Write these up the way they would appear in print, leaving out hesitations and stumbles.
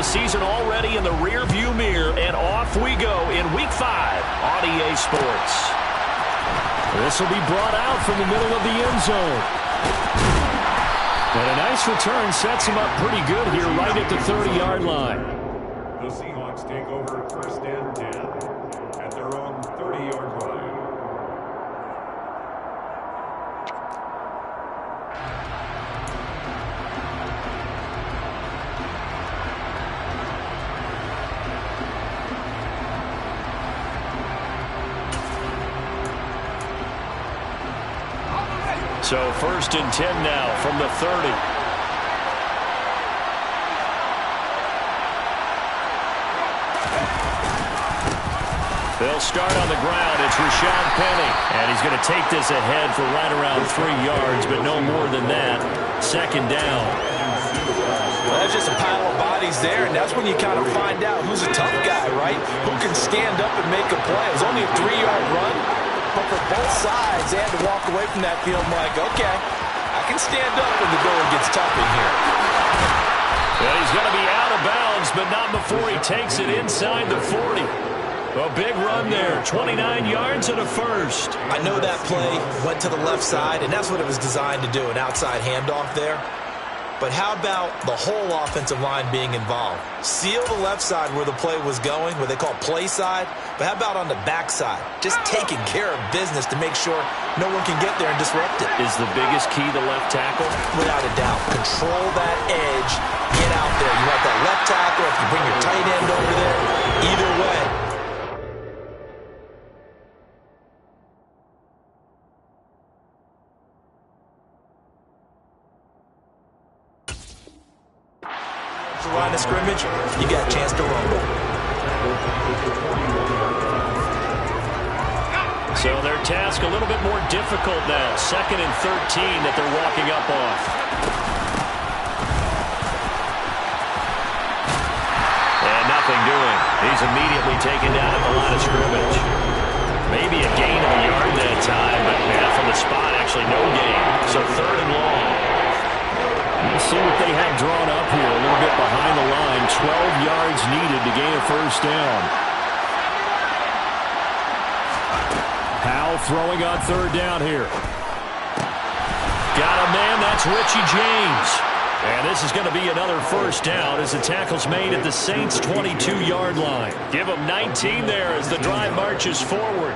season already in the rearview mirror, and off we go in Week 5 on EA Sports. This will be brought out from the middle of the end zone. And a nice return sets him up pretty good here right at the 30-yard line. The Seahawks take over 1st and 10 at their own 30-yard line. So 1st and 10 now from the 30. They'll start on the ground. It's Rashad Penny. And he's going to take this ahead for right around 3 yards, but no more than that. 2nd down. Well, that's just a pile of bodies there, and that's when you kind of find out who's a tough guy, right? Who can stand up and make a play. It was only a 3-yard run. But for both sides, they had to walk away from that field like, okay, I can stand up when the going gets tough in here. Well, he's going to be out of bounds, but not before he takes it inside the 40. A big run there, 29 yards and a first. I know that play went to the left side, and that's what it was designed to do, an outside handoff there. But how about the whole offensive line being involved? Seal the left side where the play was going, what they call play side. But how about on the back side? Just taking care of business to make sure no one can get there and disrupt it. Is the biggest key the left tackle? Without a doubt. Control that edge. Get out there. You want that left tackle. If you bring your tight end over there, either way. Line of scrimmage, you got a chance to rumble. So their task a little bit more difficult now. 2nd and 13 that they're walking up off. And nothing doing. He's immediately taken down at the line of scrimmage. Maybe a gain of a yard that time, but from the spot, actually no gain. So 3rd and long. We'll see what they have drawn up here. A little bit behind the line. 12 yards needed to gain a 1st down. Powell throwing on 3rd down here. Got a man. That's Richie James. And this is going to be another 1st down as the tackle's made at the Saints' 22-yard line. Give them 19 there as the drive marches forward.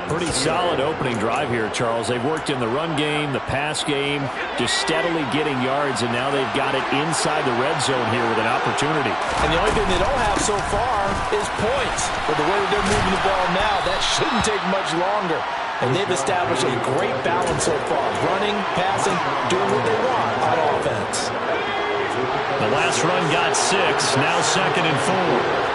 Pretty solid opening drive here, Charles. They've worked in the run game, the pass game, just steadily getting yards, and now they've got it inside the red zone here with an opportunity. And the only thing they don't have so far is points. But the way that they're moving the ball now, that shouldn't take much longer. And they've established a great balance so far. Running, passing, doing what they want on offense. The last run got 6, now 2nd and 4.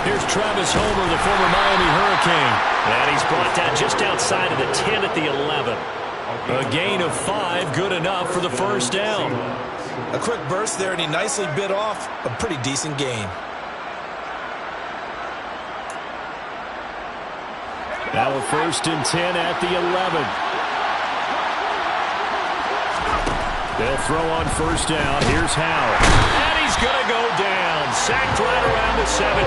Here's Travis Homer, the former Miami Hurricane. And he's brought down just outside of the 10 at the 11. A gain of 5, good enough for the 1st down. A quick burst there, and he nicely bit off a pretty decent gain. Now a 1st and 10 at the 11. They'll throw on 1st down. Here's Howard. And he's going to go down. Sacked right around the 17.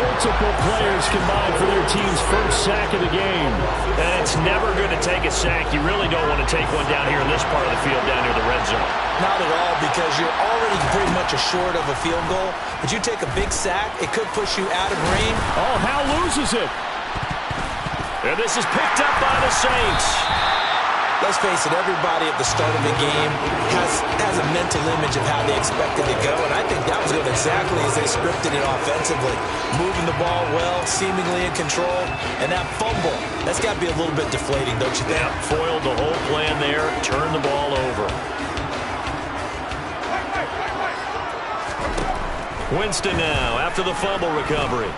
Multiple players combined for their team's 1st sack of the game. And it's never going to take a sack. You really don't want to take one down here in this part of the field down near the red zone. Not at all, because you're already pretty much assured of a field goal. But you take a big sack, it could push you out of range. Oh, Howe loses it. And this is picked up by the Saints. Let's face it, everybody at the start of the game has a mental image of how they expect it to go, and I think that was going exactly as they scripted it offensively. Moving the ball well, seemingly in control, and that fumble, that's got to be a little bit deflating, don't you think? Yeah, foiled the whole plan there, turned the ball over. Winston now after the fumble recovery.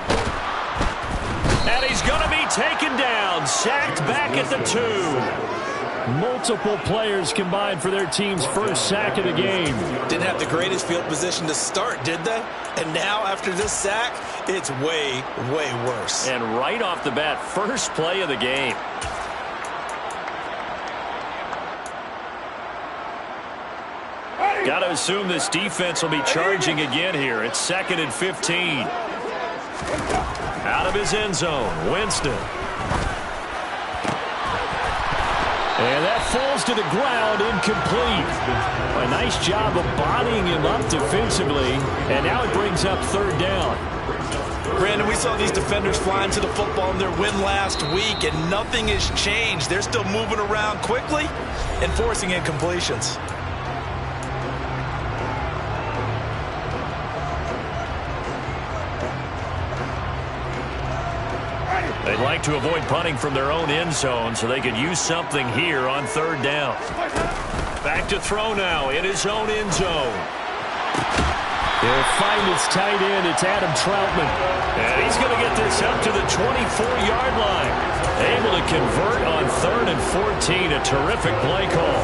And he's going to be taken down, sacked back at the 2. Multiple players combined for their team's 1st sack of the game. Didn't have the greatest field position to start, did they? And now, after this sack, it's way, way worse. And right off the bat, 1st play of the game. Got to assume this defense will be charging again here. It's 2nd and 15. Out of his end zone, Winston. And that falls to the ground, incomplete. A nice job of bodying him up defensively, and now it brings up 3rd down. Brandon, we saw these defenders flying to the football in their win last week, and nothing has changed. They're still moving around quickly and forcing incompletions. They'd like to avoid punting from their own end zone so they could use something here on 3rd down. Back to throw now in his own end zone. He'll find his tight end. It's Adam Troutman. And he's going to get this up to the 24-yard line. Able to convert on 3rd and 14. A terrific play call.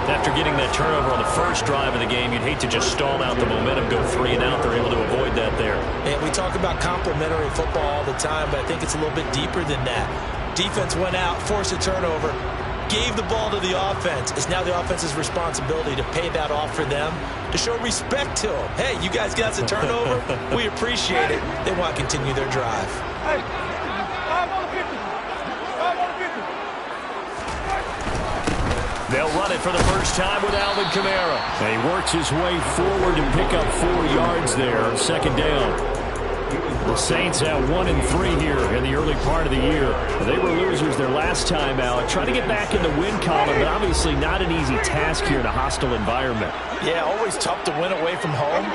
After getting that turnover on the first drive of the game, you'd hate to just stall out the momentum, go 3 and out. They're able to avoid that there. And we talk about complementary football all the time, but I think it's a little bit deeper than that. Defense went out, forced a turnover, gave the ball to the offense. It's now the offense's responsibility to pay that off for them, to show respect to them. Hey, you guys got the turnover. We appreciate it. They want to continue their drive. They'll run it for the first time with Alvin Kamara. And he works his way forward and pick up 4 yards there on 2nd down. The Saints at 1-3 here in the early part of the year. They were losers their last time out. Trying to get back in the win column, but obviously not an easy task here in a hostile environment. Yeah, always tough to win away from home.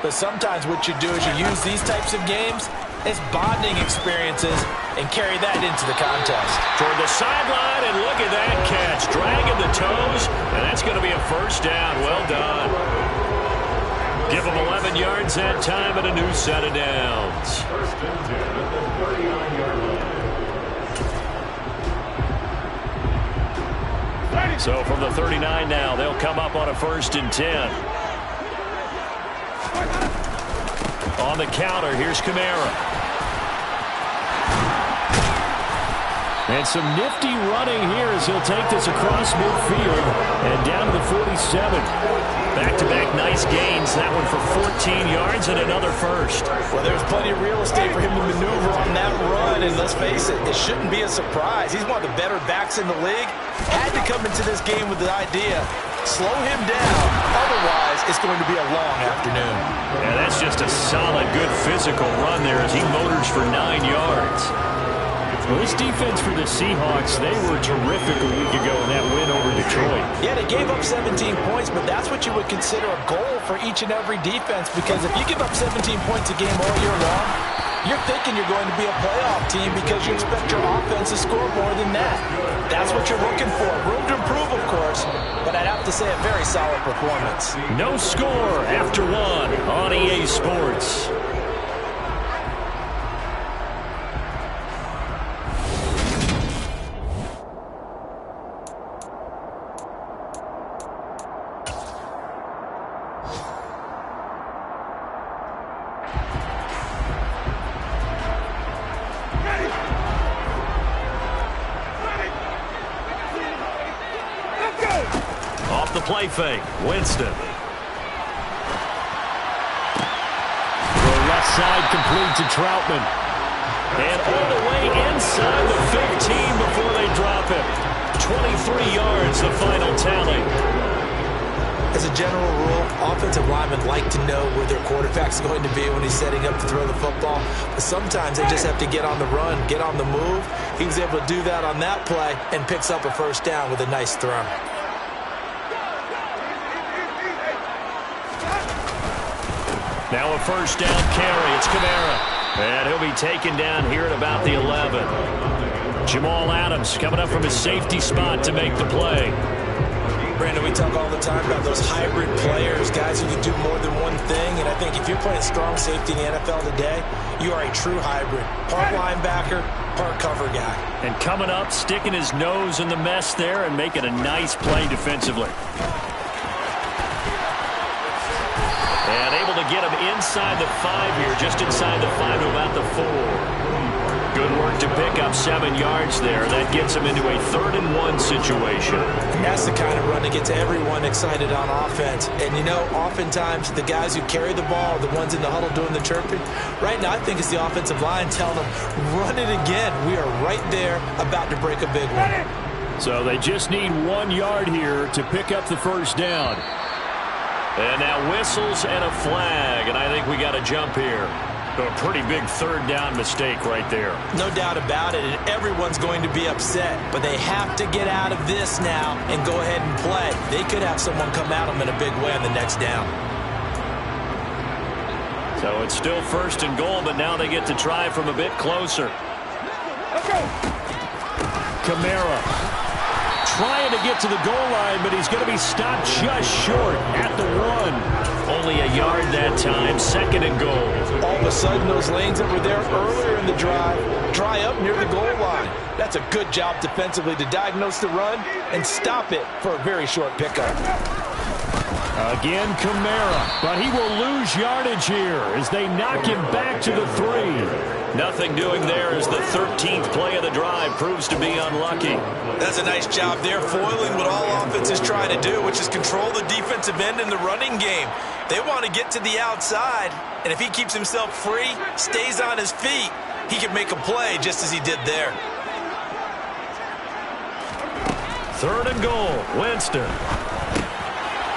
But sometimes what you do is you use these types of games as bonding experiences and carry that into the contest. Toward the sideline, and look at that catch. Dragging the toes, and that's going to be a 1st down. Well done. Give them 11 yards that time and a new set of downs. 1st and 10 at the 39-yard line. So from the 39 now, they'll come up on a 1st and 10. On the counter, here's Kamara. And some nifty running here as he'll take this across midfield and down to the 47. Back-to-back nice gains. That one for 14 yards and another 1st. Well, there's plenty of real estate for him to maneuver on that run, and let's face it, it shouldn't be a surprise. He's one of the better backs in the league. Had to come into this game with the idea, slow him down, otherwise it's going to be a long afternoon. Yeah, that's just a solid, good physical run there as he motors for 9 yards. Well, this defense for the Seahawks, they were terrific a week ago in that win over Detroit. Yeah, they gave up 17 points, but that's what you would consider a goal for each and every defense, because if you give up 17 points a game all year long, you're thinking you're going to be a playoff team because you expect your offense to score more than that. That's what you're looking for. Room to improve, of course, but I'd have to say a very solid performance. No score after 1 on EA Sports. The play fake, Winston. The left side complete to Troutman. And all the way inside the 15 before they drop it. 23 yards, the final tally. As a general rule, offensive linemen like to know where their quarterback's going to be when he's setting up to throw the football. But sometimes they just have to get on the run, get on the move. He was able to do that on that play and picks up a 1st down with a nice throw. Now a 1st down carry. It's Kamara. And he'll be taken down here at about the 11. Jamal Adams coming up from his safety spot to make the play. Brandon, we talk all the time about those hybrid players, guys who can do more than one thing. And I think if you're playing strong safety in the NFL today, you are a true hybrid. Part linebacker, part cover guy. And coming up, sticking his nose in the mess there and making a nice play defensively. And able to get him inside the 5 here, just inside the 5 to about the 4. Good work work to pick up 7 yards there. That gets him into a 3rd-and-1 situation. And that's the kind of run that gets everyone excited on offense. And, you know, oftentimes the guys who carry the ball are the ones in the huddle doing the chirping. Right now, I think it's the offensive line telling them, run it again. We are right there about to break a big one. So they just need 1 yard here to pick up the 1st down. And now whistles and a flag, and I think we got a jump here. A pretty big 3rd down mistake right there. No doubt about it, and everyone's going to be upset. But they have to get out of this now and go ahead and play. They could have someone come at them in a big way on the next down. So it's still 1st and goal, but now they get to try from a bit closer. Kamara trying to get to the goal line, but he's going to be stopped just short at the 1. Only a yard that time, 2nd and goal. All of a sudden, those lanes that were there earlier in the drive dry up near the goal line. That's a good job defensively to diagnose the run and stop it for a very short pickup. Again, Kamara, but he will lose yardage here as they knock him back to the 3. Nothing doing there as the 13th play of the drive proves to be unlucky. That's a nice job there, foiling what all offenses try to do, which is control the defensive end in the running game. They want to get to the outside, and if he keeps himself free, stays on his feet, he can make a play just as he did there. 3rd and goal, Winston.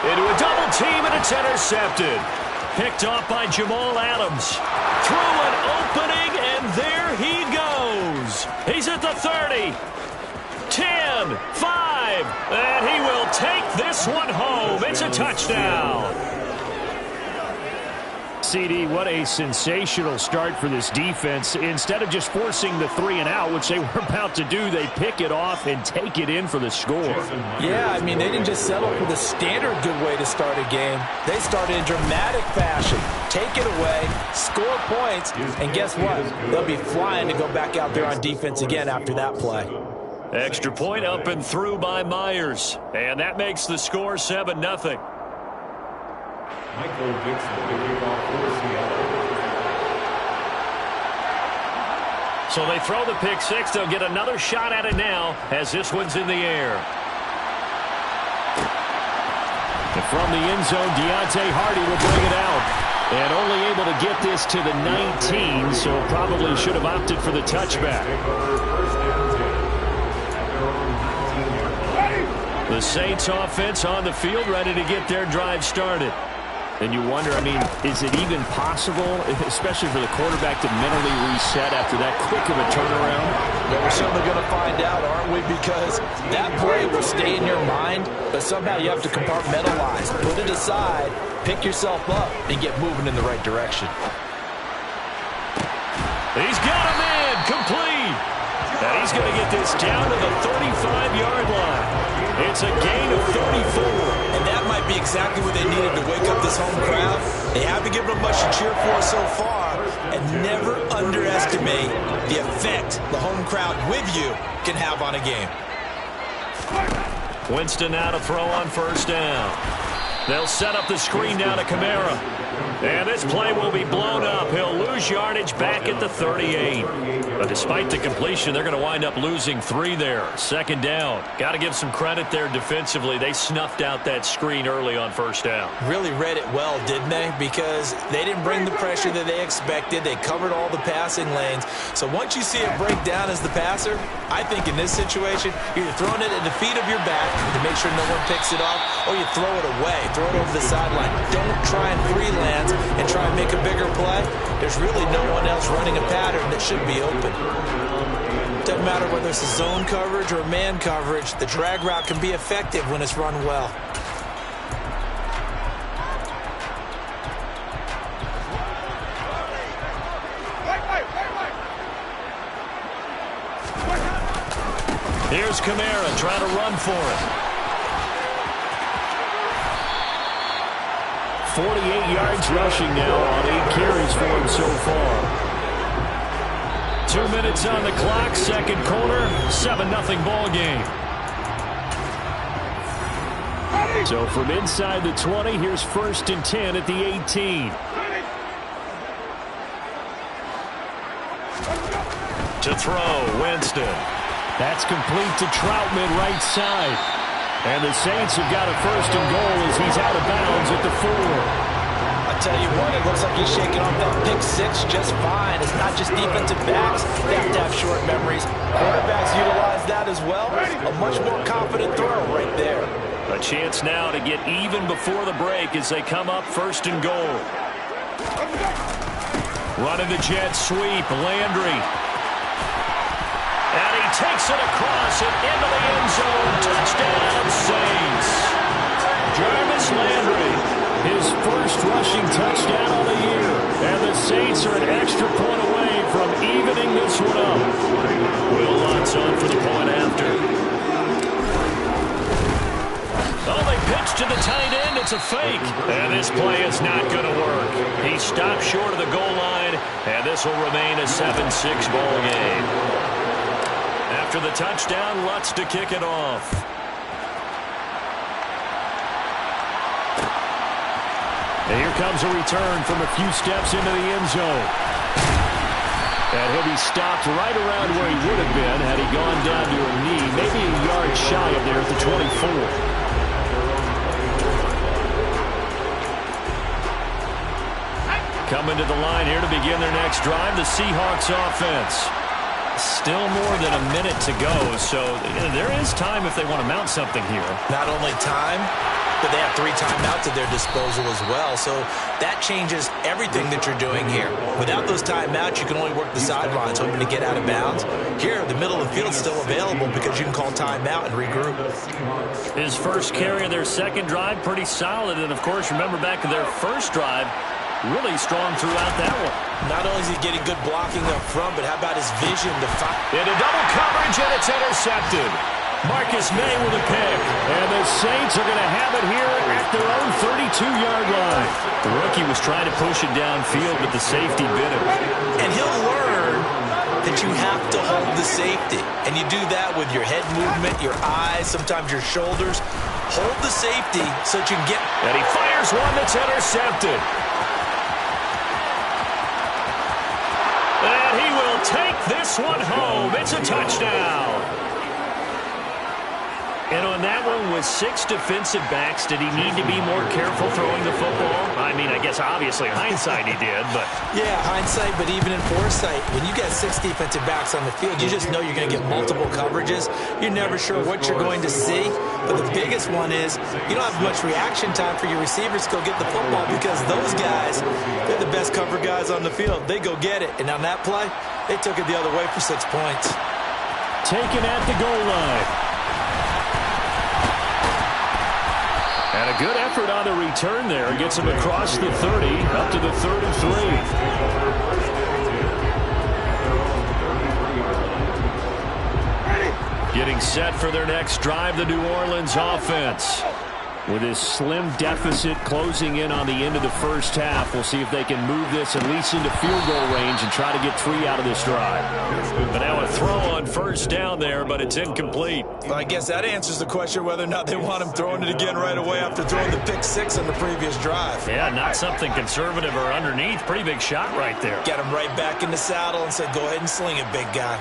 Into a double team, and it's intercepted. Picked off by Jamal Adams. Through an opening, and there he goes. He's at the 30. 10, 5, and he will take this one home. It's a touchdown. CD, what a sensational start for this defense. Instead of just forcing the 3 and out, which they were about to do, they pick it off and take it in for the score. Yeah, I mean, they didn't just settle for the standard good way to start a game. They started in dramatic fashion. Take it away, score points, and guess what? They'll be flying to go back out there on defense again after that play. Extra point up and through by Myers. And that makes the score 7-0. Michael Dixon to kick off for Seattle. So they throw the pick 6. They'll get another shot at it now as this one's in the air. And from the end zone, Deontay Hardy will bring it out. And only able to get this to the 19, so probably should have opted for the touchback. The Saints offense on the field, ready to get their drive started. And you wonder, I mean, is it even possible, especially for the quarterback, to mentally reset after that quick of a turnaround? Well, we're certainly going to find out, aren't we? Because that play will stay in your mind, but somehow you have to compartmentalize. Put it aside, pick yourself up, and get moving in the right direction. He's got him in, complete. And he's going to get this down to the 35-yard line. It's a gain of 34. And that might be exactly what they needed to wake up this home crowd. They haven't given them much to cheer for so far. And never underestimate the effect the home crowd with you can have on a game. Winston now to throw on 1st down. They'll set up the screen now to Kamara. And this play will be blown up. He'll lose yardage back at the 38. But despite the completion, they're going to wind up losing 3 there. 2nd down. Got to give some credit there defensively. They snuffed out that screen early on 1st down. Really read it well, didn't they? Because they didn't bring the pressure that they expected. They covered all the passing lanes. So once you see it break down as the passer, I think in this situation, you're throwing it at the feet of your back to make sure no one picks it off, or you throw it away, throw it over the sideline. Don't try and freelance and try and make a bigger play. There's really no one else running a pattern that should be open. Doesn't matter whether it's a zone coverage or man coverage, the drag route can be effective when it's run well. Here's Kamara trying to run for it. 48 yards rushing now on 8 carries for him so far. 2 minutes on the clock, 2nd quarter, 7-0 ball game. So from inside the 20, here's 1st and 10 at the 18. To throw, Winston. That's complete to Troutman, right side. And the Saints have got a first and goal as he's out of bounds at the 4. I tell you what, it looks like he's shaking off that pick 6 just fine. It's not just defensive backs. They have to have short memories. Quarterbacks utilize that as well. A much more confident throw right there. A chance now to get even before the break as they come up first and goal. Running the jet sweep, Landry. And he takes it across and into the end zone. Touchdown, Saints. Jarvis Landry, his first rushing touchdown of the year. And the Saints are an extra point away from evening this one up. Will Lutz on for the point after. Oh, they pitch to the tight end. It's a fake. And this play is not going to work. He stopped short of the goal line, and this will remain a 7-6 ball game. After the touchdown, Lutz to kick it off. And here comes a return from a few steps into the end zone. And he'll be stopped right around where he would have been had he gone down to a knee, maybe a yard shy of there at the 24. Coming to the line here to begin their next drive, the Seahawks offense. Still more than a minute to go, so there is time if they want to mount something here. Not only time, but they have 3 timeouts at their disposal as well, so that changes everything that you're doing here. Without those timeouts, you can only work the sidelines, hoping to get out of bounds. Here, the middle of the field is still available because you can call timeout and regroup. His first carry of their second drive, pretty solid, and of course, remember back to their first drive, really strong throughout that one. Not only is he getting good blocking up front, but how about his vision to fight? Into double coverage, and it's intercepted. Marcus May with a pick. And the Saints are going to have it here at their own 32-yard line. The rookie was trying to push it downfield, but the safety bit him. And he'll learn that you have to hold the safety. And you do that with your head movement, your eyes, sometimes your shoulders. Hold the safety so that you can get... And he fires one that's intercepted. And he will take this one home. It's a touchdown. And on that one, with 6 defensive backs, did he need to be more careful throwing the football? I mean, I guess obviously hindsight he did, but... Yeah, hindsight, but even in foresight, when you got 6 defensive backs on the field, you just know you're going to get multiple coverages. You're never sure what you're going to see. But the biggest one is you don't have much reaction time for your receivers to go get the football because those guys, they're the best cover guys on the field. They go get it. And on that play, they took it the other way for 6 points. Taken at the goal line. And a good effort on the return there. Gets him across the 30, up to the 33. Getting set for their next drive, the New Orleans offense. With his slim deficit closing in on the end of the first half, we'll see if they can move this at least into field goal range and try to get 3 out of this drive. But now a throw on first down there, but it's incomplete. Well, I guess that answers the question whether or not they want him throwing it again right away after throwing the pick 6 on the previous drive. Yeah, not something conservative or underneath. Pretty big shot right there. Get him right back in the saddle and said, go ahead and sling it, big guy.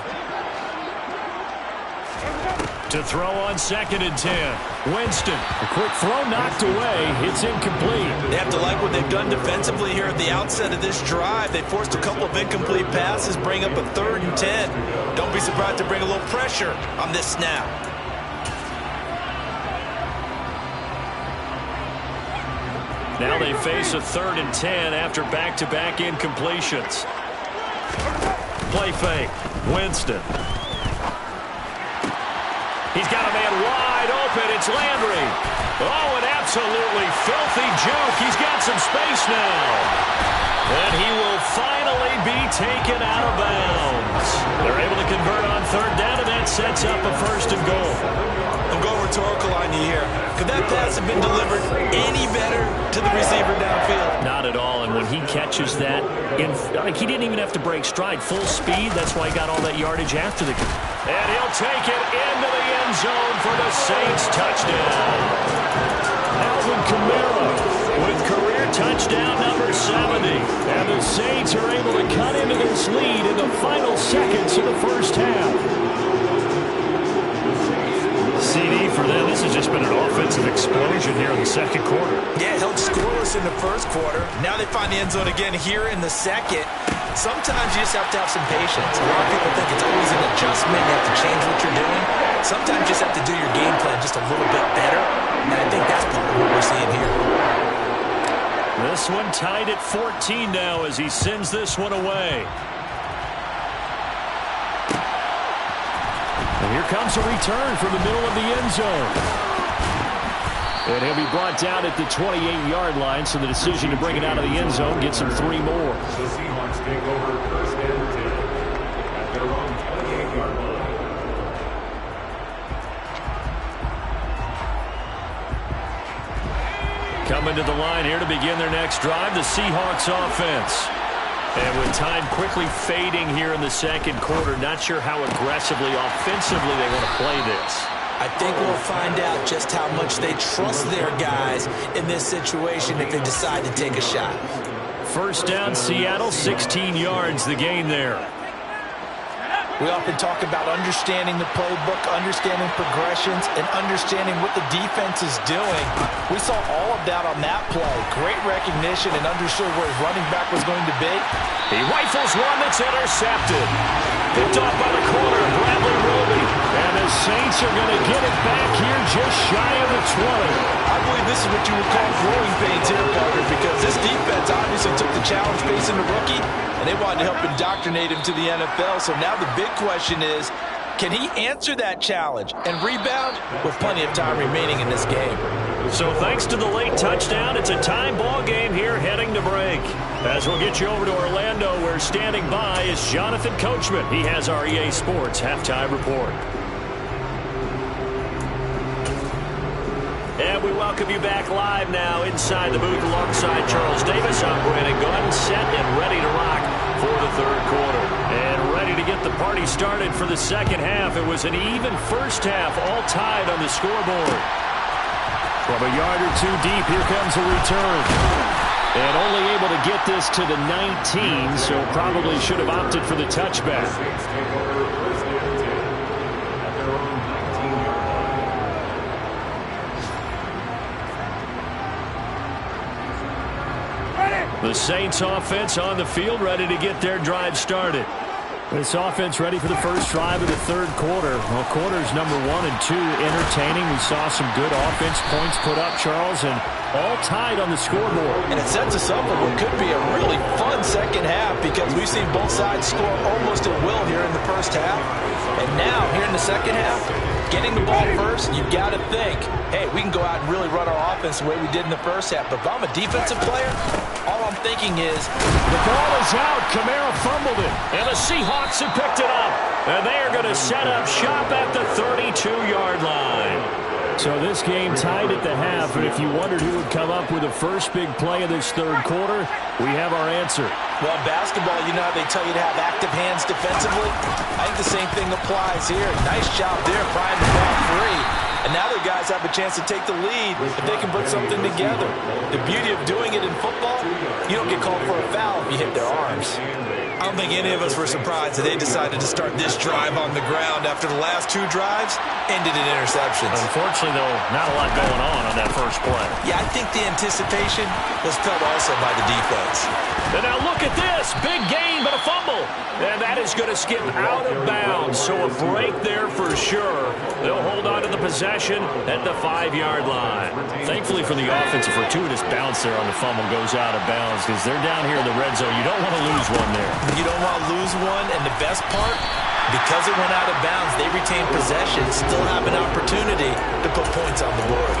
To throw on 2nd and 10. Winston. A quick throw knocked away. It's incomplete. They have to like what they've done defensively here at the outset of this drive. They forced a couple of incomplete passes, bring up a 3rd and 10. Don't be surprised to bring a little pressure on this snap. Now they face a 3rd and 10 after back-to-back incompletions. Play fake. Winston. He's got a man wide open. It's Landry. Oh, an absolutely filthy juke. He's got some space now. And he will finally be taken out of bounds. They're able to convert on 3rd down, and that sets up a 1st and goal. I'm going rhetorical on you here. Could that pass have been delivered any better to the receiver downfield? Not at all, and when he catches that, he didn't even have to break stride. Full speed, that's why he got all that yardage after the... And he'll take it into the end zone for the Saints touchdown. Alvin Kamara with career touchdown number 70. And the Saints are able to cut into this lead in the final seconds of the first half. CD for them. This has just been an offensive explosion here in the second quarter. Yeah, held scoreless in the first quarter. Now they find the end zone again here in the second. Sometimes you just have to have some patience. A lot of people think it's always an adjustment. You have to change what you're doing. Sometimes you just have to do your game plan just a little bit better. And I think that's part of what we're seeing here. This one tied at 14 now as he sends this one away. And here comes a return from the middle of the end zone. And he'll be brought down at the 28-yard line, so the decision to bring it out of the end zone gets him 3 more. The Seahawks take over first and 10 at their own 28-yard line. Coming to the line here to begin their next drive, the Seahawks offense. And with time quickly fading here in the second quarter, not sure how aggressively, offensively they want to play this. I think we'll find out just how much they trust their guys in this situation if they decide to take a shot. First down, Seattle, 16 yards, the gain there. We often talk about understanding the playbook, understanding progressions, and understanding what the defense is doing. We saw all of that on that play. Great recognition and understood where his running back was going to be. He rifles one that's intercepted. Picked off by the corner, Bradley Roby. And the Saints are going to get it back here just shy of the 20. I believe this is what you would call growing pains here, Parker, because this defense obviously took the challenge facing the rookie, and they wanted to help indoctrinate him to the NFL. So now the big question is, can he answer that challenge and rebound with plenty of time remaining in this game? So thanks to the late touchdown, it's a time ball game here heading to break. As we'll get you over to Orlando, where standing by is Jonathan Coachman. He has our EA Sports halftime report. And we welcome you back live now inside the booth alongside Charles Davis. I'm Brandon Gunn, set and ready to rock for the third quarter. And ready to get the party started for the second half. It was an even first half, all tied on the scoreboard. From a yard or two deep, here comes a return. And only able to get this to the 19, so probably should have opted for the touchback. The Saints offense on the field, ready to get their drive started. This offense ready for the first drive of the third quarter. Well, quarters number 1 and 2 entertaining. We saw some good offense points put up, Charles, and all tied on the scoreboard. And it sets us up for what could be a really fun second half because we've seen both sides score almost at will here in the first half. And now, here in the second half, getting the ball first, you've got to think, hey, we can go out and really run our offense the way we did in the first half. But if I'm a defensive player, all I'm thinking is, the ball is out. Kamara fumbled it. And the Seahawks have picked it up. And they are going to set up shop at the 32-yard line. So this game tied at the half, and if you wondered who would come up with the first big play of this third quarter, we have our answer. Well, basketball, you know how they tell you to have active hands defensively? I think the same thing applies here. Nice job there, prying the ball free. And now the guys have a chance to take the lead if they can put something together. The beauty of doing it in football, you don't get called for a foul if you hit their arms. I don't think any of us were surprised that they decided to start this drive on the ground after the last 2 drives ended in interceptions. Unfortunately, though, not a lot going on that first play. Yeah, I think the anticipation was felt also by the defense. And now look at this. Big gain, but a fumble. And that is going to skip out of bounds. So a break there for sure. They'll hold on to the possession at the 5-yard line. Thankfully for the offense, a fortuitous bounce there on the fumble goes out of bounds because they're down here in the red zone. You don't want to lose one there. You don't want to lose one, and the best part, because it went out of bounds, they retain possession, still have an opportunity to put points on the board.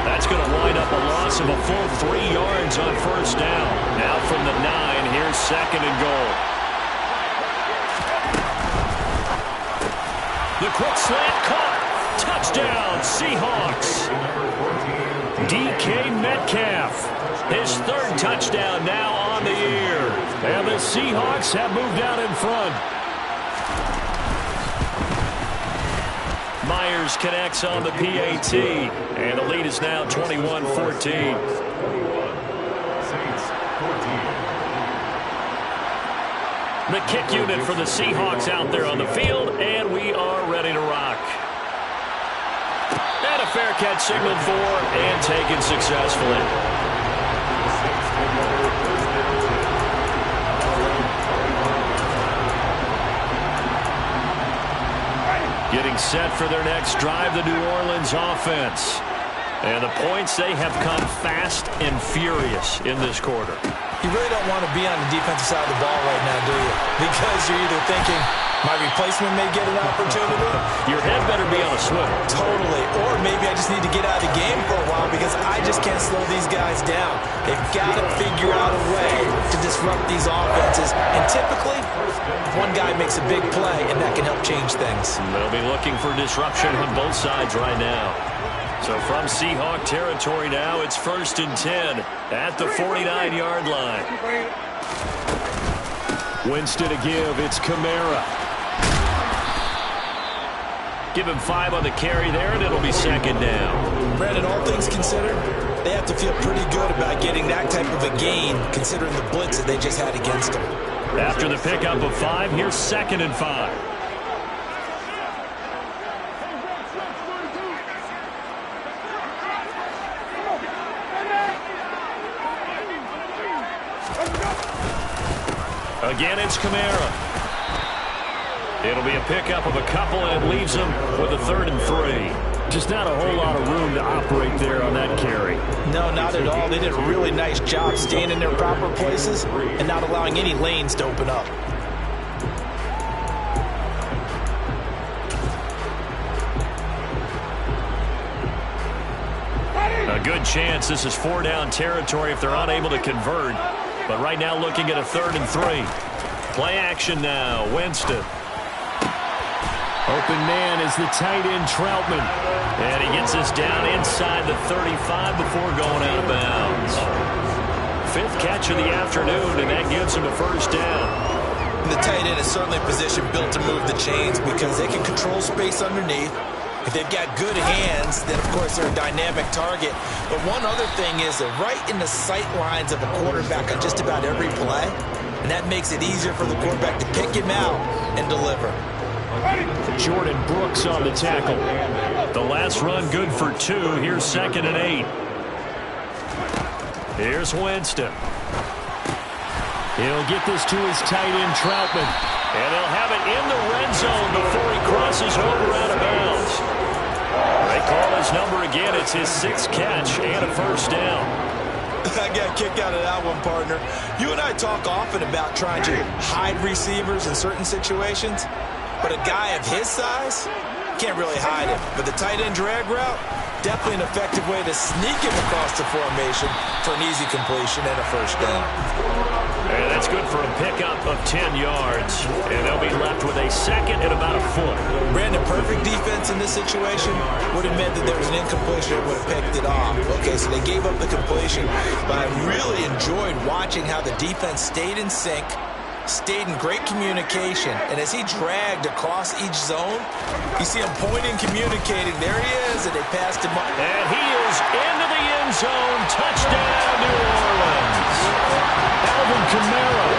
That's going to wind up a loss of a full 3 yards on first down. Now from the 9, here's second and goal. The quick slant caught. Touchdown, Seahawks. DK Metcalf, his 3rd touchdown now on the year. And the Seahawks have moved out in front. Myers connects on the PAT, and the lead is now 21-14. The kick unit for the Seahawks out there on the field, and we are ready to rock. And a fair catch signaled for and taken successfully. Getting set for their next drive, the New Orleans offense. And the points, they have come fast and furious in this quarter. You really don't want to be on the defensive side of the ball right now, do you? Because you're either thinking, my replacement may get an opportunity. Your head better be on a swivel. Totally. Or maybe I just need to get out of the game for a while because I just can't slow these guys down. They've got to figure out a way to disrupt these offenses. And typically, one guy makes a big play, and that can help change things. They'll be looking for disruption on both sides right now. So from Seahawk territory now, it's 1st and 10 at the 49-yard line. Winston to give. It's Kamara. Give him 5 on the carry there, and it'll be 2nd down. Brandon, all things considered, they have to feel pretty good about getting that type of a gain, considering the blitz that they just had against them. After the pickup of 5, here's 2nd and 5. Again, it's Kamara. It'll be a pickup of a couple, and it leaves them with a 3rd and 3. Just not a whole lot of room to operate there on that carry. No, not at all. They did a really nice job staying in their proper places and not allowing any lanes to open up. A good chance this is 4-down territory if they're unable to convert. But right now looking at a 3rd and 3. Play action now. Winston. Open man is the tight end Troutman. And he gets this down inside the 35 before going out of bounds. 5th catch of the afternoon, and that gives him a 1st down. The tight end is certainly a position built to move the chains because they can control space underneath. If they've got good hands, then, of course, they're a dynamic target. But one other thing is they're right in the sight lines of a quarterback on just about every play, and that makes it easier for the quarterback to pick him out and deliver. Jordan Brooks on the tackle. The last run good for 2. Here's 2nd and 8. Here's Winston. He'll get this to his tight end Troutman. And they'll have it in the red zone before he crosses over out of bounds. They call his number again. It's his 6th catch and a 1st down. I got a kick out of that one, partner. You and I talk often about trying to hide receivers in certain situations, but a guy of his size can't really hide him. But the tight end drag route, definitely an effective way to sneak him across the formation for an easy completion and a 1st down. And that's good for a pickup of 10 yards. And they'll be left with a 2nd and about a foot. Brandon, perfect defense in this situation would have meant that there was an incompletion that would have picked it off. Okay, so they gave up the completion, but I really enjoyed watching how the defense stayed in sync, stayed in great communication, and as he dragged across each zone, you see him pointing, communicating. There he is, and they passed him up. And he is into the end zone. Touchdown, New Orleans. Alvin Kamara,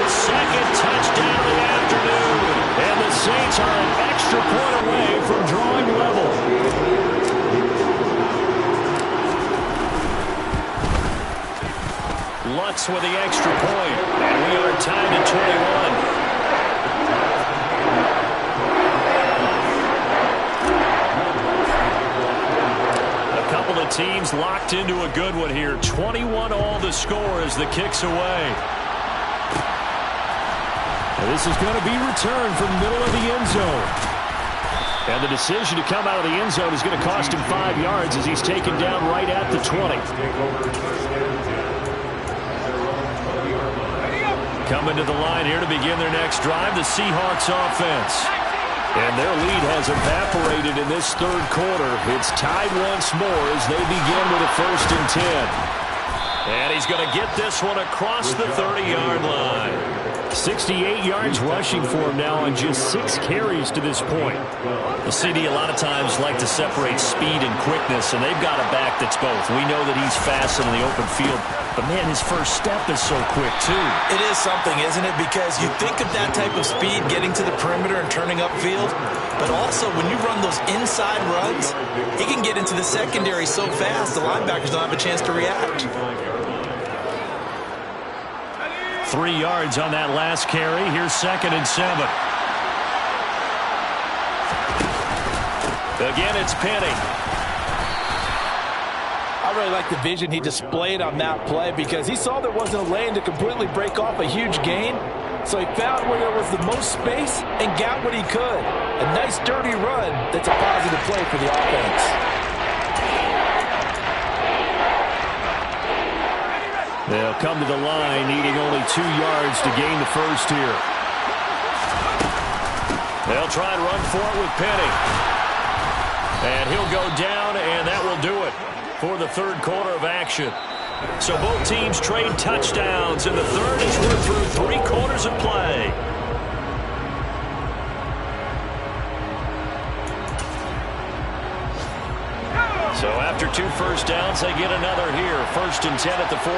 his 2nd touchdown of the afternoon. And the Saints are an extra point away from drawing level. Lutz with the extra point. And we are tied at 21. Couple of teams locked into a good one here. 21 all the score as the kick's away. And this is going to be returned from the middle of the end zone. And the decision to come out of the end zone is going to cost him 5 yards as he's taken down right at the 20. Coming to the line here to begin their next drive, the Seahawks offense. And their lead has evaporated in this 3rd quarter. It's tied once more as they begin with a 1st and 10. And he's going to get this one across the 30-yard line. 68 yards rushing for him now on just 6 carries to this point. The CD a lot of times like to separate speed and quickness, and they've got a back that's both. We know that he's fast in the open field, but, man, his first step is so quick, too. It is something, isn't it? Because you think of that type of speed getting to the perimeter and turning upfield, but also when you run those inside runs, he can get into the secondary so fast the linebackers don't have a chance to react. 3 yards on that last carry. Here's 2nd and 7. Again, it's Penny. I really like the vision he displayed on that play because he saw there wasn't a lane to completely break off a huge gain. So he found where there was the most space and got what he could. A nice, dirty run that's a positive play for the offense. They'll come to the line needing only 2 yards to gain the first here. They'll try and run for it with Penny. And he'll go down, and that will do it for the third quarter of action. So both teams trade touchdowns in the third as we're through 3 quarters of play. So after 2 first downs, they get another here. 1st and 10 at the 45.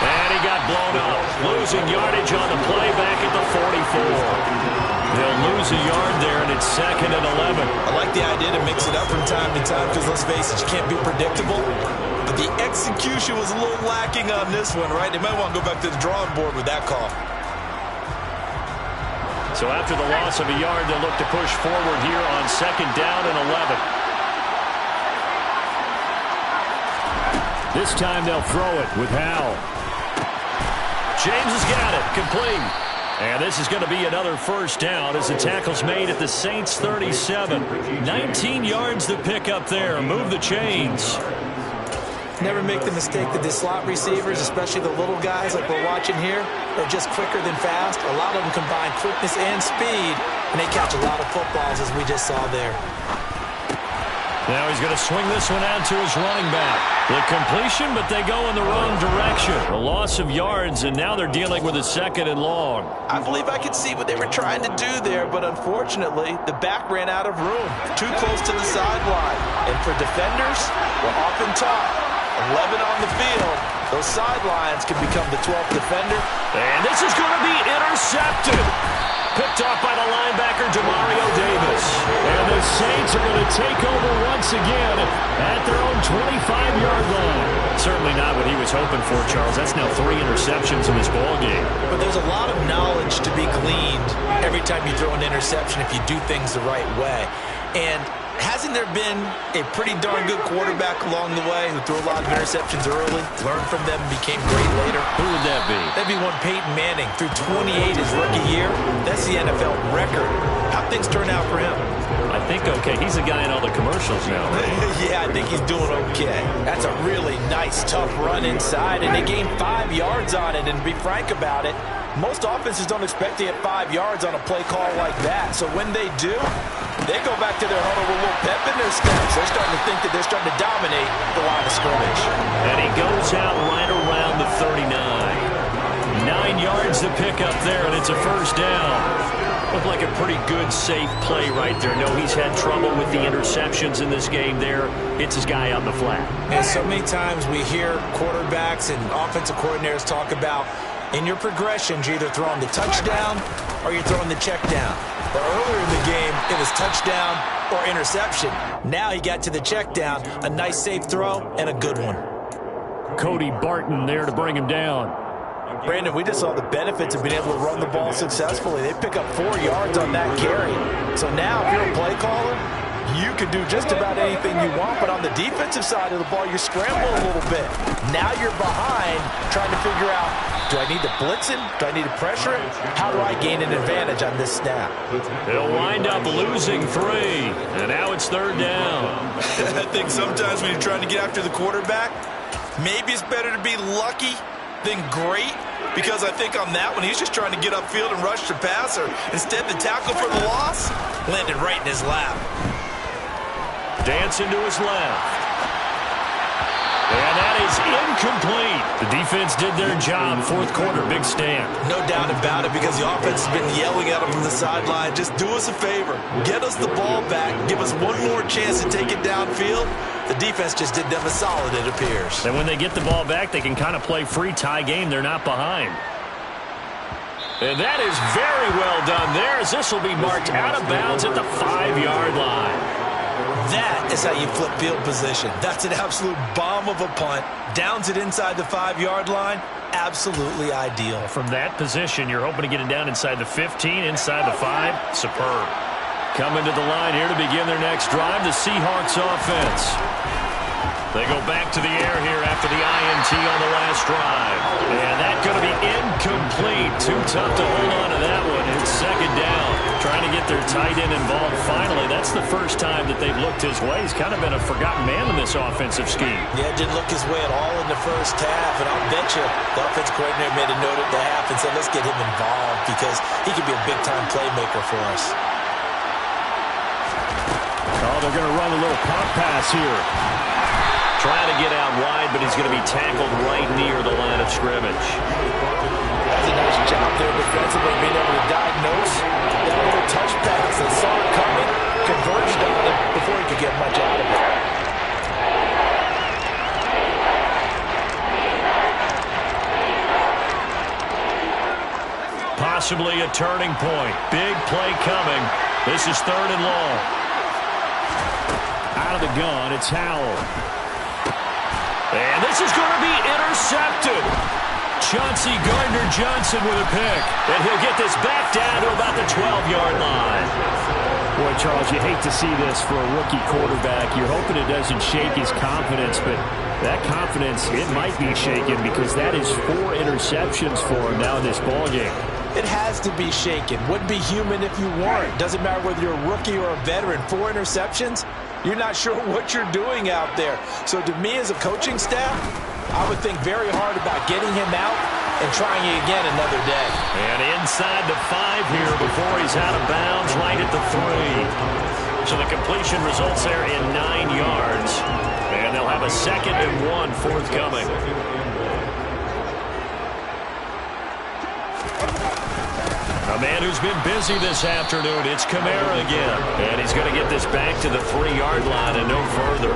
And he got blown up. Losing yardage on the play back at the 44. They'll lose a yard there, and it's 2nd and 11. I like the idea to mix it up from time to time because, let's face it, you can't be predictable. But the execution was a little lacking on this one, right? They might want to go back to the drawing board with that call. So after the loss of a yard, they'll look to push forward here on 2nd down and 11. This time they'll throw it with Howell. James has got it. Complete. And this is going to be another first down as the tackle's made at the Saints 37. 19 yards to pick up there. Move the chains. Never make the mistake that the slot receivers, especially the little guys like we're watching here, are just quicker than fast. A lot of them combine quickness and speed, and they catch a lot of footballs, as we just saw there. Now he's going to swing this one out to his running back. The completion, but they go in the wrong direction. A loss of yards, and now they're dealing with a 2nd and long. I believe I could see what they were trying to do there, but unfortunately, the back ran out of room. Too close to the sideline. And for defenders, we're often taught 11 on the field. Those sidelines can become the 12th defender. And this is going to be intercepted. Picked off by the linebacker, Demario Davis. And the Saints are going to take over once again at their own 25-yard line. Certainly not what he was hoping for, Charles. That's now 3 interceptions in this ballgame. But there's a lot of knowledge to be gleaned every time you throw an interception if you do things the right way. And hasn't there been a pretty darn good quarterback along the way who threw a lot of interceptions early, learned from them, and became great later? Who would that be? That'd be one Peyton Manning. Threw 28 his rookie year. That's the NFL record. How'd things turn out for him? I think okay. He's a guy in all the commercials now, right? Yeah, I think he's doing okay. That's a really nice, tough run inside, and they gained 5 yards on it. And to be frank about it, most offenses don't expect to get 5 yards on a play call like that. So when they do, they go back to their huddle with a little pep in their steps. They're starting to think that they're starting to dominate the line of scrimmage. And he goes out right around the 39. 9 yards to pick up there, and it's a first down. Looked like a pretty good, safe play right there. No, he's had trouble with the interceptions in this game there. Hits his guy on the flat. And so many times we hear quarterbacks and offensive coordinators talk about in your progressions, you're either throwing the touchdown or you're throwing the check down. But earlier in the game, it was touchdown or interception. Now he got to the check down, a nice safe throw, and a good one. Cody Barton there to bring him down. Brandon, we just saw the benefits of being able to run the ball successfully. They pick up 4 yards on that carry. So now if you're a play caller, you can do just about anything you want. But on the defensive side of the ball, you're scrambling a little bit. Now you're behind trying to figure out, do I need to blitz him? Do I need to pressure him? How do I gain an advantage on this snap? They'll wind up losing 3. And now it's 3rd down. I think sometimes when you're trying to get after the quarterback, maybe it's better to be lucky than great, because I think on that one, he's just trying to get upfield and rush the passer. Instead, the tackle for the loss landed right in his lap. Dancing to his left. And that is incomplete. The defense did their job. Fourth quarter, big stand. No doubt about it, because the offense has been yelling at them from the sideline. Just do us a favor. Get us the ball back. Give us one more chance to take it downfield. The defense just did them a solid, it appears. And when they get the ball back, they can kind of play free tie game. They're not behind. And that is very well done there, as this will be marked out of bounds at the 5-yard line. That is how you flip field position. That's an absolute bomb of a punt. Downs it inside the 5-yard line. Absolutely ideal. From that position, you're hoping to get it down inside the 15, inside the 5. Superb. Coming to the line here to begin their next drive, the Seahawks offense. They go back to the air here after the INT on the last drive. And that's going to be incomplete. Too tough to hold on to that one. It's second down. Trying to get their tight end involved finally. That's the first time that they've looked his way. He's kind of been a forgotten man in this offensive scheme. Yeah, didn't look his way at all in the first half. And I'll bet you the offense coordinator made a note at the half and said, let's get him involved because he could be a big-time playmaker for us. Oh, they're going to run a little pump pass here. Trying to get out wide, but he's going to be tackled right near the line of scrimmage. That's a nice job there defensively, being able to diagnose that little touch pass. They saw it coming, converged on it before he could get much out of it. Possibly a turning point. Big play coming. This is 3rd and long. Out of the gun, it's Howell. And this is going to be intercepted. Chauncey Gardner-Johnson with a pick. And he'll get this back down to about the 12-yard line. Boy, Charles, you hate to see this for a rookie quarterback. You're hoping it doesn't shake his confidence, but that confidence, it might be shaken because that is 4 interceptions for him now in this ballgame. It has to be shaken. Wouldn't be human if you weren't. Doesn't matter whether you're a rookie or a veteran. 4 interceptions, you're not sure what you're doing out there. So to me as a coaching staff, I would think very hard about getting him out and trying it again another day. And inside the 5 here before he's out of bounds, right at the 3. So the completion results there in 9 yards. And they'll have a 2nd and 1 forthcoming. A man who's been busy this afternoon, it's Kamara again. And he's going to get this back to the 3-yard line and no further.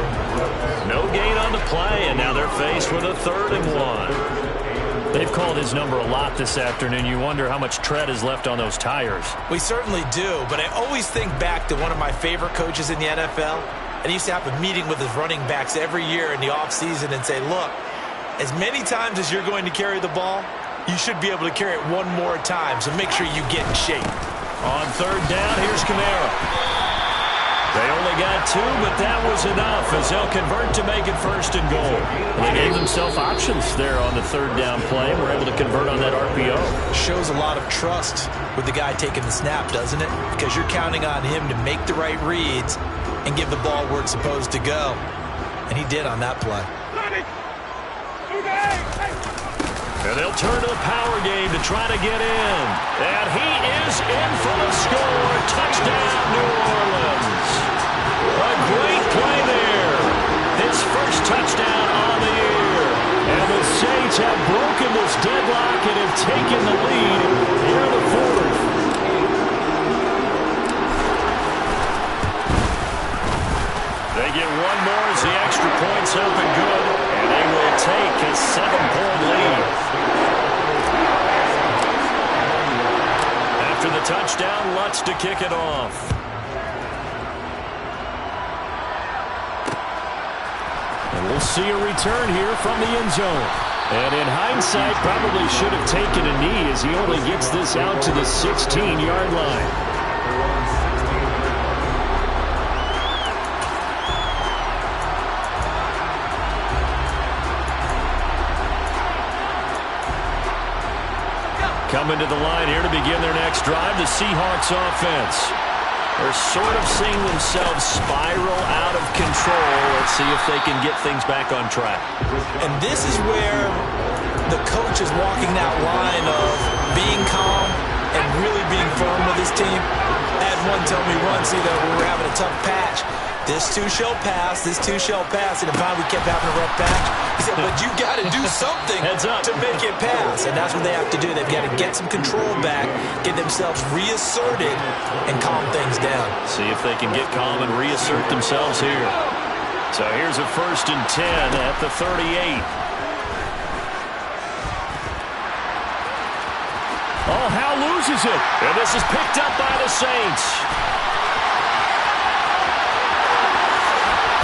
No gain on the play, and now they're faced with a 3rd and 1. They've called his number a lot this afternoon. You wonder how much tread is left on those tires. We certainly do, but I always think back to one of my favorite coaches in the NFL. And he used to have a meeting with his running backs every year in the offseason and say, look, as many times as you're going to carry the ball, you should be able to carry it one more time, so make sure you get in shape. On 3rd down, here's Kamara. They only got 2, but that was enough as they'll convert to make it 1st and goal. They gave themselves options there on the 3rd down play and were able to convert on that RPO. Shows a lot of trust with the guy taking the snap, doesn't it? Because you're counting on him to make the right reads and give the ball where it's supposed to go. And he did on that play. And they'll turn to the power game to try to get in. And he is in for the score. Touchdown, New Orleans. A great play there. His first touchdown on the year. And the Saints have broken this deadlock and have taken the lead here in the 4th. They get one more as the extra point's up and good. And they will take a 7-point lead. After the touchdown, Lutz to kick it off. And we'll see a return here from the end zone. And in hindsight, probably should have taken a knee as he only gets this out to the 16-yard line. Coming to the line here to begin their next drive, the Seahawks offense. They're sort of seeing themselves spiral out of control. Let's see if they can get things back on track. And this is where the coach is walking that line of being calm and really being firm with his team. At someone tell me once, we were having a tough patch. This too shall pass, this too shall pass. And if we kept having a rough patch, he said, but you got to do something to make it pass. And that's what they have to do. They've got to get some control back, get themselves reasserted, and calm things down. See if they can get calm and reassert themselves here. So here's a 1st and 10 at the 38. Oh, Howe loses it. And this is picked up by the Saints.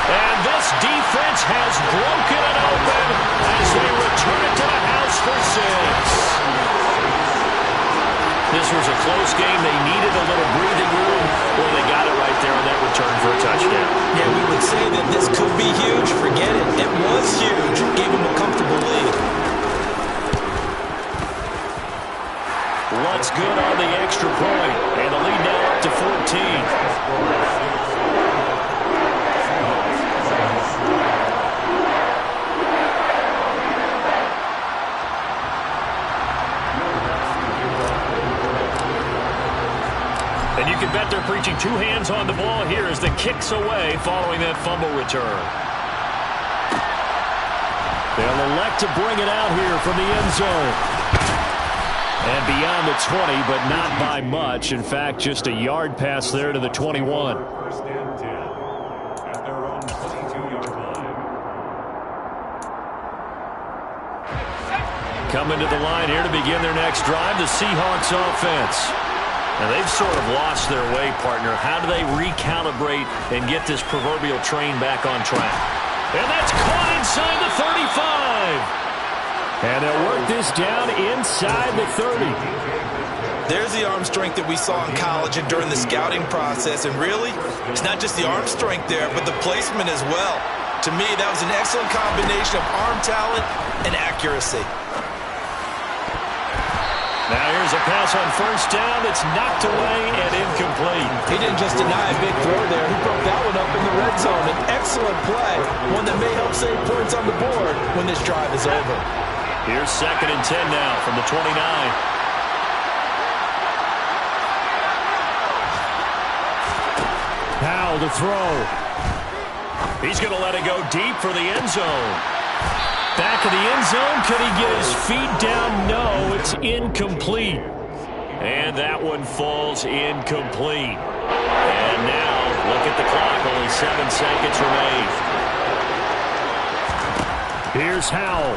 And this defense has broken it open as they return it to the house for 6. This was a close game. They needed a little breathing room. Well, they got it right there on that return for a touchdown. Yeah, we would say that this could be huge. Forget it. It was huge. Gave them a comfortable lead. What's good on the extra point? And the lead now up to 14. And you can bet they're preaching 2 hands on the ball here as the kick's away following that fumble return. They'll elect to bring it out here from the end zone. And beyond the 20, but not by much. In fact, just a yard pass there to the 21. 1st and 10 at their own 22-yard line. Coming to the line here to begin their next drive, the Seahawks offense. Now, they've sort of lost their way, partner. How do they recalibrate and get this proverbial train back on track? And that's caught inside the 35. And they'll work this down inside the 30. There's the arm strength that we saw in college and during the scouting process. And really, it's not just the arm strength there, but the placement as well. To me, that was an excellent combination of arm talent and accuracy. Now here's a pass on 1st down that's knocked away and incomplete. He didn't just deny a big throw there. He broke that one up in the red zone. An excellent play. One that may help save points on the board when this drive is over. Here's 2nd and 10 now from the 29. Howe to throw. He's going to let it go deep for the end zone. Back of the end zone. Could he get his feet down? No, it's incomplete. And that one falls incomplete. And now, look at the clock. Only 7 seconds remain. Here's Howe.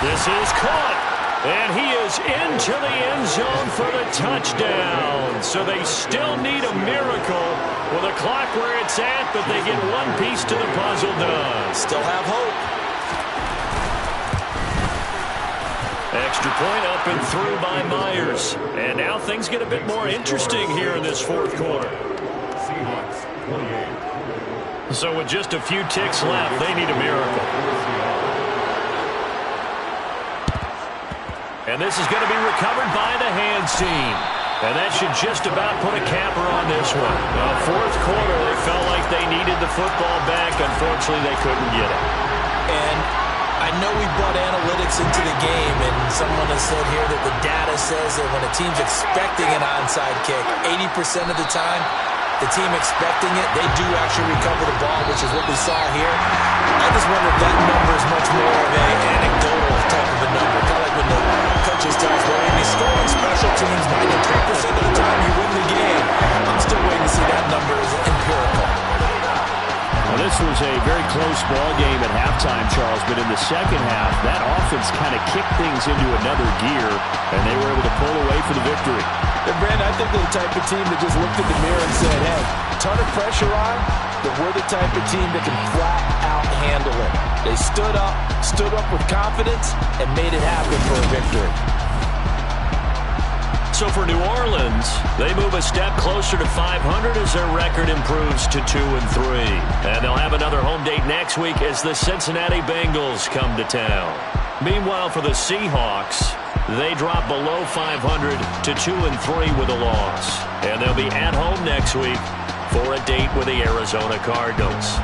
This is caught. And he is into the end zone for the touchdown. So they still need a miracle with a clock where it's at, but they get one piece to the puzzle done. Still have hope. Extra point up and through by Myers. And now things get a bit more interesting here in this 4th quarter. Seahawks 28. So with just a few ticks left, they need a miracle. And this is going to be recovered by the hands team. And that should just about put a capper on this one. 4th quarter, they felt like they needed the football back. Unfortunately, they couldn't get it. And I know we brought analytics into the game, and someone has said here that the data says that when a team's expecting an onside kick, 80% of the time, the team expecting it, they do actually recover the ball, which is what we saw here. I just wonder if that number is much more of an anecdotal type of a number. Kind of like when the coaches tell us, well, if you score on special teams 93% of the time, you win the game. I'm still waiting to see that number as empirical. Well, this was a very close ball game at halftime, Charles, but in the second half, that offense kind of kicked things into another gear, and they were able to pull away for the victory. And Brandon, I think they're the type of team that just looked in the mirror and said, hey, ton of pressure on, but we're the type of team that can flat out handle it. They stood up with confidence, and made it happen for a victory. So for New Orleans, they move a step closer to 500 as their record improves to 2-3. And they'll have another home date next week as the Cincinnati Bengals come to town. Meanwhile, for the Seahawks, they drop below 500 to 2-3 with a loss. And they'll be at home next week for a date with the Arizona Cardinals.